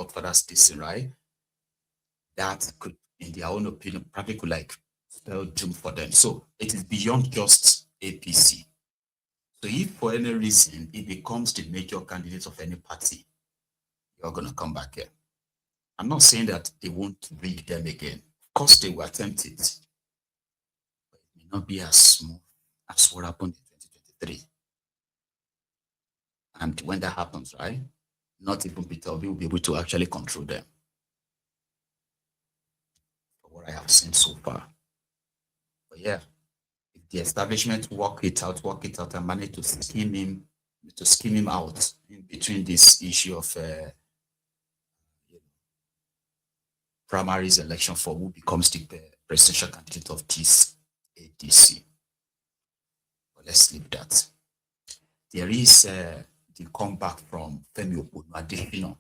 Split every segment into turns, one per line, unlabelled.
godfather's this, right? That could, in their own opinion, probably could like spell doom for them. So it is beyond just APC. So if for any reason it becomes the major candidate of any party, you're going to come back here. I'm not saying that they won't rig them again. Of course, they will attempt it. But it may not be as smooth as what happened in 2023. And when that happens, right, not even Peter Obi will be able to actually control them. For what I have seen so far. But yeah, if the establishment work it out and manage to skim him out in between this issue of primaries election for who becomes the presidential candidate of this ADC. But let's leave that. There is the comeback from FEMI Oponu,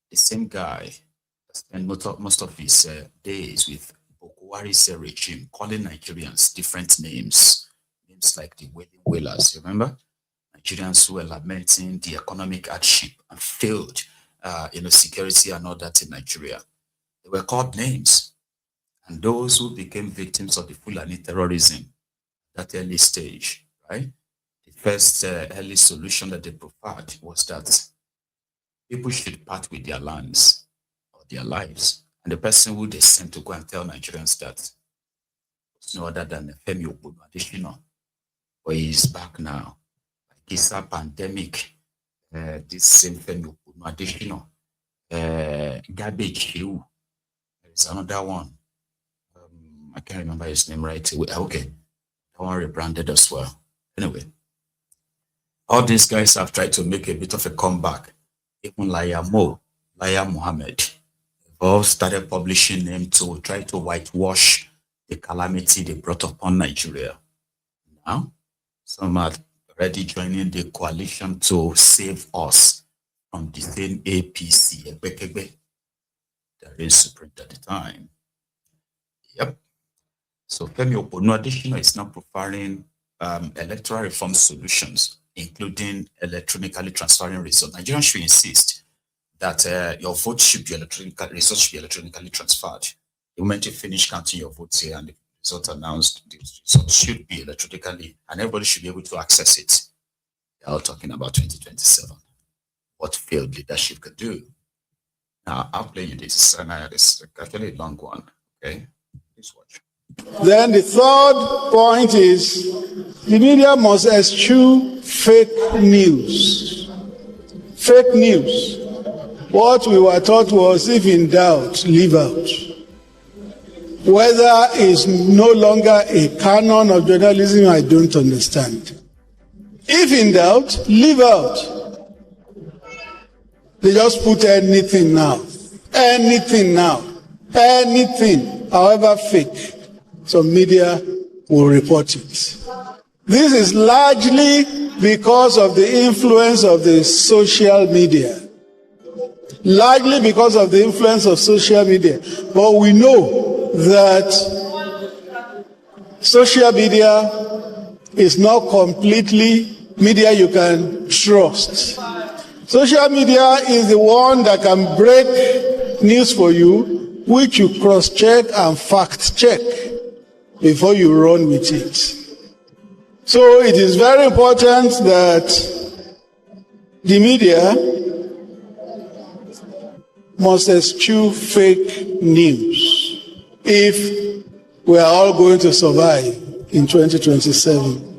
the same guy that spent most of his days with Boko Haram's regime, calling Nigerians different names like the Wailing Whalers. You remember? Nigerians who were lamenting the economic hardship and failed, security and all that in Nigeria. They were called names. And those who became victims of the Fulani terrorism at that early stage, right? The first early solution that they provided was that people should part with their lands or their lives. And the person who they sent to go and tell Nigerians that was no other than FEMI Oponu Adesina. But he is back now. Like it's a pandemic. This same FEMI Oponu Adesina, garbage hill. There's another one. I can't remember his name right away. Okay, that one rebranded as well. Anyway, all these guys have tried to make a bit of a comeback. Even Laya Mohammed, they've all started publishing them to try to whitewash the calamity they brought upon Nigeria. Now, some are already joining the coalition to save us from the same APC, that is supreme at the time. Yep. So FEMI Oponu Adesina is now preparing electoral reform solutions, including electronically transferring results. Nigerians should insist that your vote should be results should be electronically transferred. The moment you finish counting your votes here and the result announced, the results should be electronically, and everybody should be able to access it. They're all talking about 2027. What failed leadership could do. Now, I'll play you this. And it's actually a long one. Okay, please watch.
Then the third point is the media must eschew fake news. Fake news. What we were taught was, if in doubt, leave out. Whether it's no longer a canon of journalism, I don't understand. If in doubt, leave out. They just put anything now. Anything now. Anything, however fake. Some media will report it. This is largely because of the influence of the social media. Largely because of the influence of social media. But we know that social media is not completely media you can trust. Social media is the one that can break news for you, which you cross-check and fact-check before you run with it. So it is very important that the media must eschew fake news if we are all going to survive in 2027.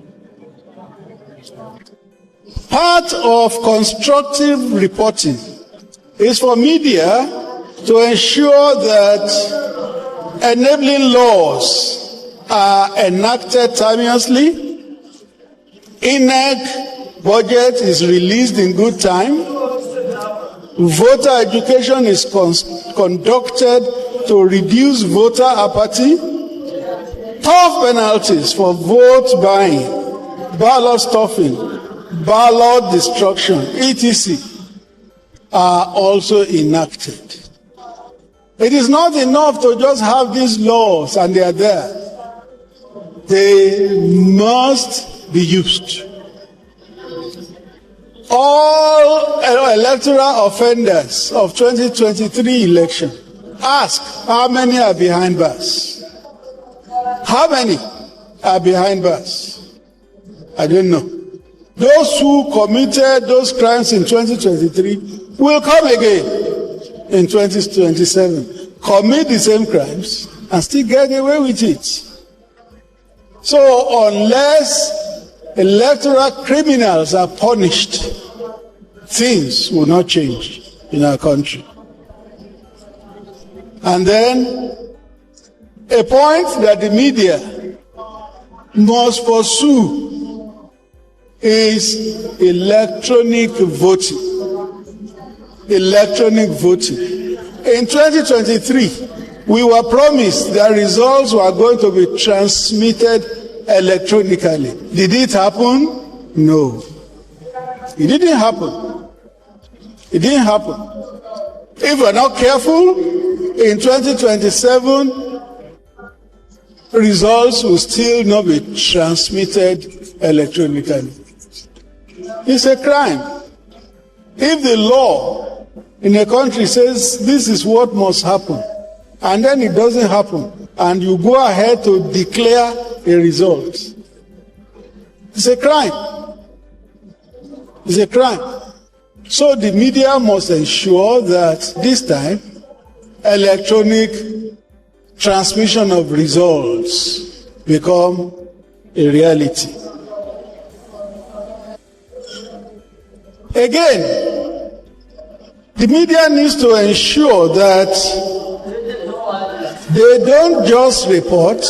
Part of constructive reporting is for media to ensure that enabling laws are enacted timelessly, INEC budget is released in good time, voter education is conducted to reduce voter apathy, tough penalties for vote buying, ballot stuffing, ballot destruction, etc. are also enacted. It is not enough to just have these laws and they are there. They must be used. all electoral offenders of 2023 election, ask how many are behind bars. How many are behind bars? I don't know. Those who committed those crimes in 2023 will come again in 2027, commit the same crimes, and still get away with it. So unless electoral criminals are punished, things will not change in our country. And then a point that the media must pursue is electronic voting. Electronic voting. In 2023, we were promised that results were going to be transmitted electronically. Did it happen? No. It didn't happen. It didn't happen. If we're not careful, in 2027, results will still not be transmitted electronically. It's a crime. If the law in a country says this is what must happen, and then it doesn't happen, and you go ahead to declare a result, it's a crime. It's a crime. So the media must ensure that this time electronic transmission of results become a reality. Again, the media needs to ensure that they don't just report,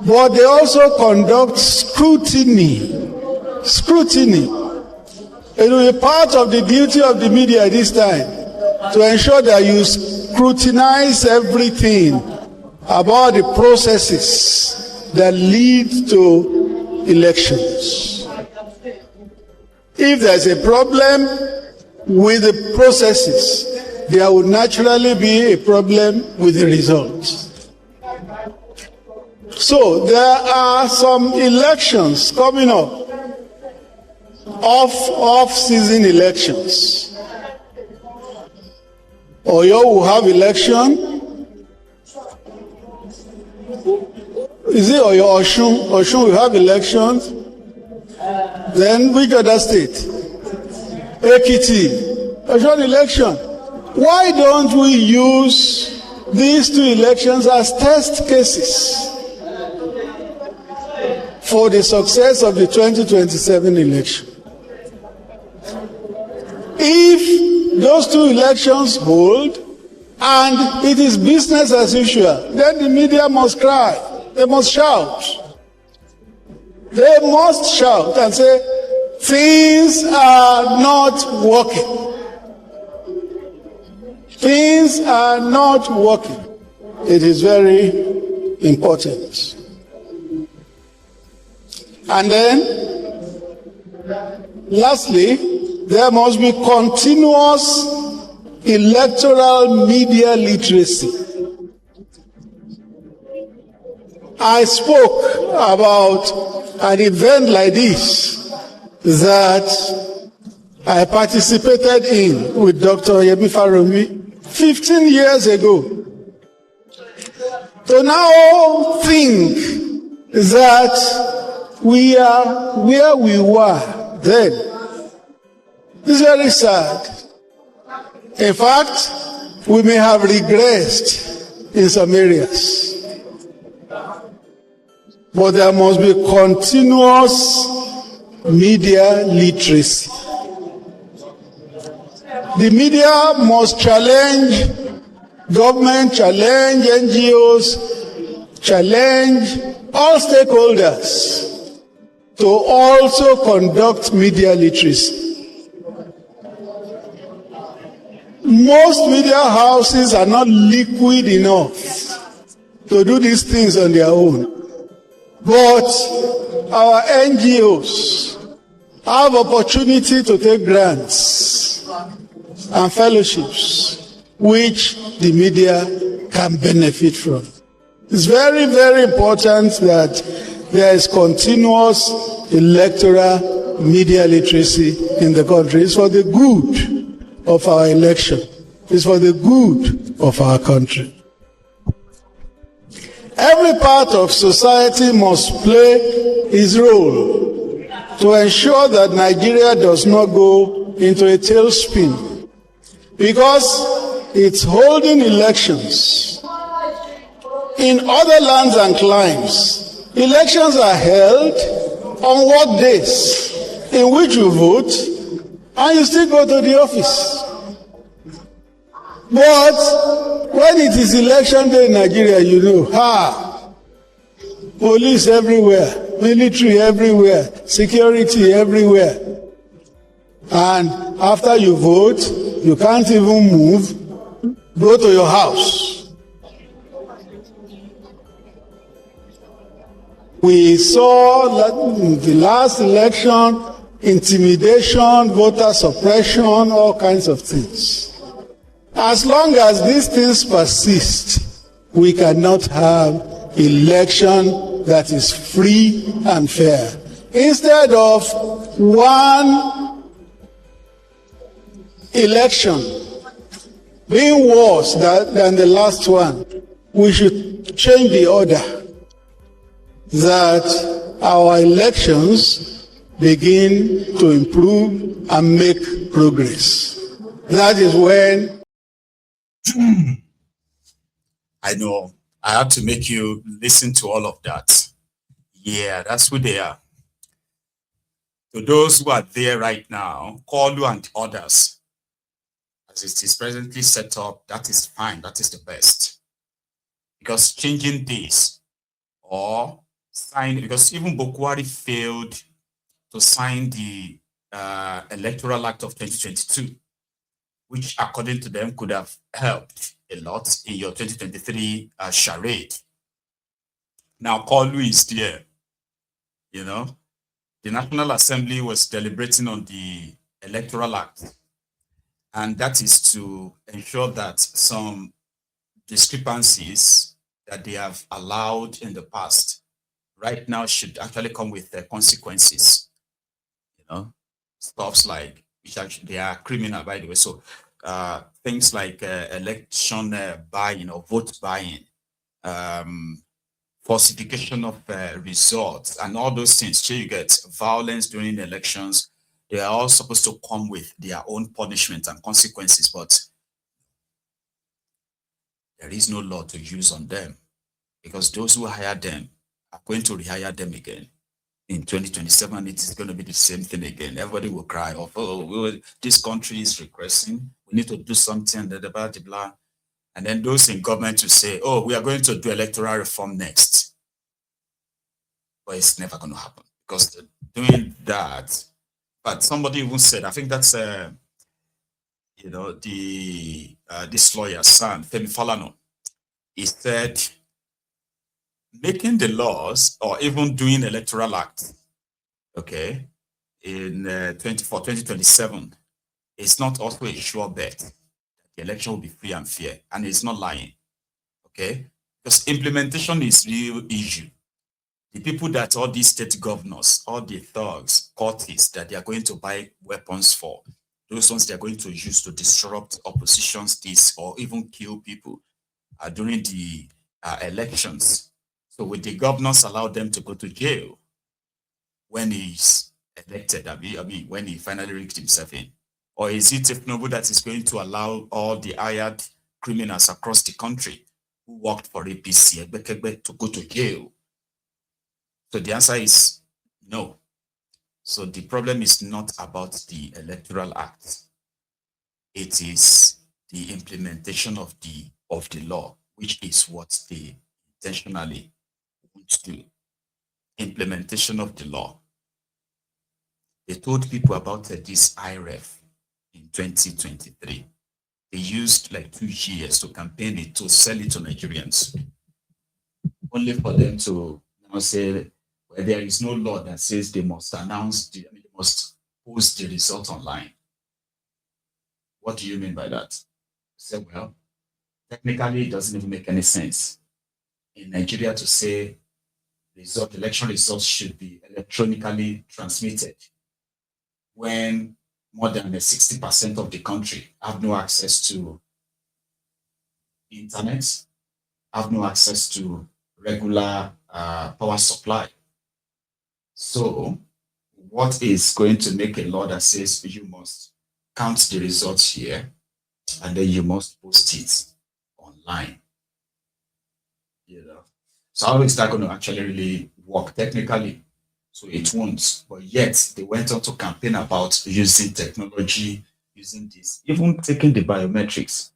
but they also conduct scrutiny. Scrutiny. It will be part of the duty of the media this time to ensure that you scrutinize everything about the processes that lead to elections. If there's a problem with the processes, there will naturally be a problem with the results. So there are some elections coming up, off-season elections. Oyo will have election. Is it Oyo? Osun will have elections. Then which other state? Ekiti. Osun election. Why don't we use these two elections as test cases for the success of the 2027 election? If those two elections hold and it is business as usual, then the media must cry. They must shout. They must shout and say, things are not working. Things are not working. It is very important. And then, lastly, there must be continuous electoral media literacy. I spoke about an event like this that I participated in with Dr. Yemi Faromi 15 years ago. To now think that we are where we were then is very sad. In fact, we may have regressed in some areas. But there must be continuous media literacy. The media must challenge government, challenge NGOs, challenge all stakeholders to also conduct media literacy. Most media houses are not liquid enough to do these things on their own. But our NGOs have opportunity to take grants and fellowships which the media can benefit from. It's very, very important that there is continuous electoral media literacy in the country. It's for the good of our election. It's for the good of our country. Every part of society must play its role to ensure that Nigeria does not go into a tailspin, because it's holding elections. In other lands and climes, elections are held on work days in which you vote and you still go to the office. But when it is election day in Nigeria, you know, police everywhere, military everywhere, security everywhere. And after you vote, you can't even move, go to your house. We saw the last election, intimidation, voter suppression, all kinds of things. As long as these things persist, we cannot have election that is free and fair. Instead of one election being worse than the last one, we should change the order, that our elections begin to improve and make progress. That is when
I know I have to make you listen to all of that. Yeah, that's who they are. To those who are there right now, Kolu and others, as it is presently set up, that is fine. That is the best. Because changing this or sign, because even Bokwari failed to sign the Electoral Act of 2022, which according to them could have helped a lot in your 2023 charade. Now, Kolu is there. You know, the National Assembly was deliberating on the Electoral Act, and that is to ensure that some discrepancies that they have allowed in the past right now should actually come with consequences. You know, stuffs like, which actually they are criminal, by the way. So things like election buying or vote buying, falsification of results, and all those things. So you get violence during elections. They are all supposed to come with their own punishment and consequences, but there is no law to use on them, because those who hire them are going to rehire them again. In 2027, it is going to be the same thing again. Everybody will cry, oh, this country is regressing. We need to do something, blah, blah, blah. And then those in government will say, oh, we are going to do electoral reform next. But it's never going to happen, because doing that, but somebody even said, I think that's, you know, this lawyer, son, Femi Falano, he said, making the laws or even doing electoral act, okay, in 2027, it's not also a sure bet that the election will be free and fair, and it's not lying, okay? Because implementation is real issue. The people that all these state governors, all the thugs, courtists that they are going to buy weapons for, those ones they are going to use to disrupt opposition states or even kill people during the elections. So will the governors allow them to go to jail when he's elected? I mean, when he finally rigged himself in? Or is it Tinubu that is going to allow all the hired criminals across the country who worked for APC to go to jail? So the answer is no. So the problem is not about the Electoral Act. It is the implementation of the law, which is what they intentionally want to do. Implementation of the law. They told people about this IREF in 2023. They used like 2 years to campaign it, to sell it to Nigerians, only for them to now say, well, there is no law that says they must announce, they must post the result online. What do you mean by that? I said, well, technically it doesn't even make any sense in Nigeria to say election results should be electronically transmitted. when more than 60% of the country have no access to internet, have no access to regular power supply. So what is going to make a law that says you must count the results here and then you must post it online? You know, so how is that going to actually really work technically? So it won't. But yet they went on to campaign about using technology, using this, even taking the biometrics.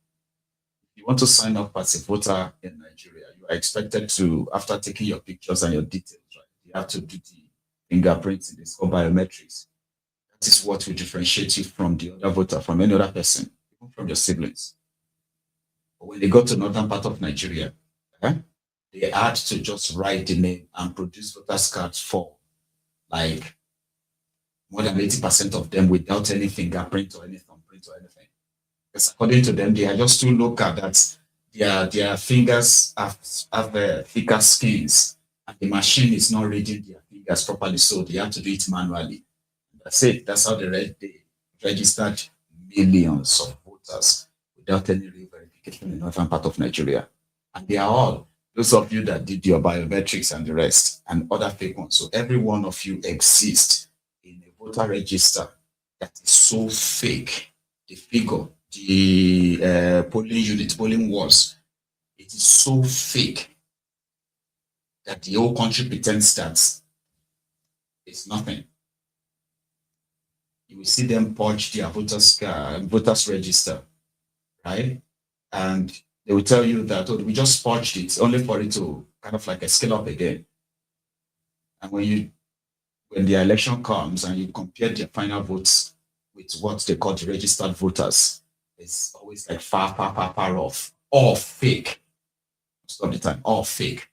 If you want to sign up as a voter in Nigeria, you are expected to, after taking your pictures and your details, right, you have to do the fingerprinting, it's called biometrics. That is what will differentiate you from the other voter, from any other person, even from your siblings. But when they got to northern part of Nigeria, they had to just write the name and produce voters cards for like more than 80% of them without any fingerprint or any thumbprint or anything. Because according to them, they are just too local that their fingers have thicker skins and the machine is not reading their fingers properly, so they have to do it manually. That's it. That's how they registered millions of voters without any real verification in the northern part of Nigeria. And they are all those of you that did your biometrics and the rest and other fake ones. So every one of you exists in a voter register that is so fake. The figure, the polling unit, polling walls, it is so fake that the whole country pretends that it's nothing. You will see them purge their voters register, right? And they will tell you that, oh, we just purged it only for it to kind of like scale up again. And when the election comes and you compare their final votes with what they call the registered voters, it's always like far off, all fake. Most of the time, all fake.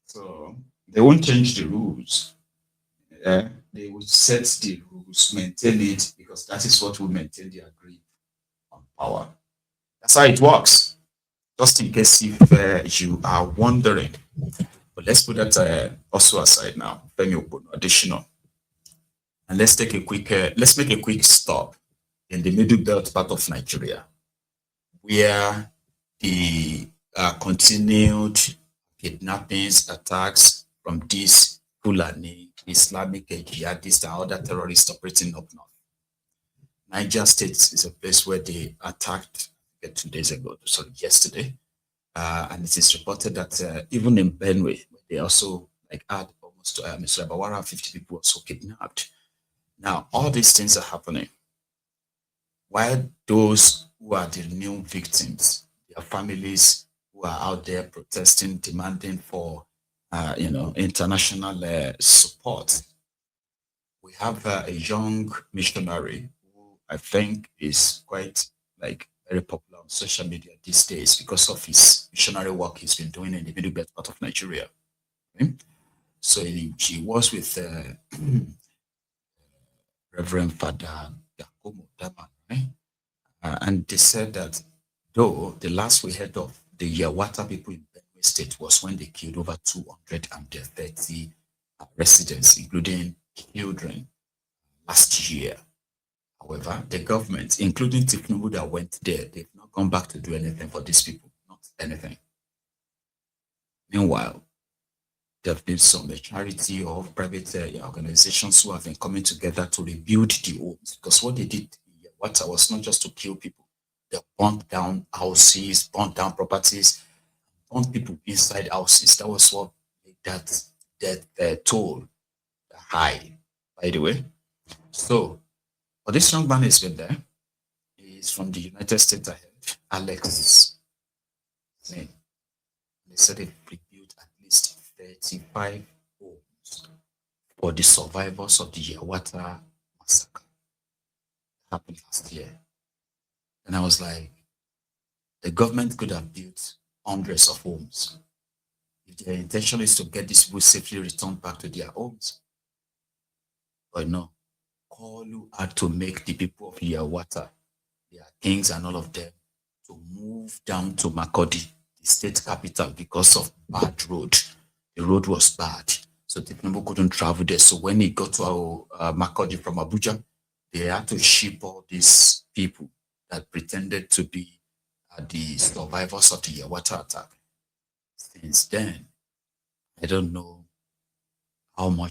So they won't change the rules. They will set the rules, maintain it, because that is what will maintain their grip on power. That's how it works. Just in case if you are wondering, but let's put that also aside now. FEMI Oponu additional, and let's take a quick. Let's make a quick stop in the middle belt part of Nigeria, where the continued kidnappings, attacks from these Fulani, Islamic jihadists, and other terrorists operating up north. Niger State is a place where they attacked 2 days ago, sorry, yesterday. And it is reported that even in Benue, they also had almost about 150 people also kidnapped. Now, all these things are happening while those who are the new victims, their families who are out there protesting, demanding for international support. We have a young missionary who I think is quite very popular on social media these days because of his missionary work he's been doing in the middle belt part of Nigeria. Okay? So he was with Reverend Father Yakomo Daman, right? And they said that though the last we heard of the Yawata people in Benue State was when they killed over 230 residents, including children, last year. However, the government, including Tinubu that went there, they've not gone back to do anything for these people, not anything. Meanwhile, there have been some charity or private organizations who have been coming together to rebuild the homes, because what they did in Yawata was not just to kill people. They burned down houses, burned down properties, burned people inside houses. That was what made that toll high, by the way. So, but this young man has been there. He's from the United States ahead, Alex. They said they rebuilt at least 35 homes for the survivors of the Yawata massacre. Happened last year. And I was like, the government could have built hundreds of homes if their intention is to get these people safely returned back to their homes. But no, Kolu had to make the people of Yawata, their kings and all of them, to move down to Makodi, the state capital, because of bad road. The road was bad. So Tinubu couldn't travel there. So when he got to Makurdi from Abuja, they had to ship all these people that pretended to be the survivors of the Yawata attack. Since then, I don't know how much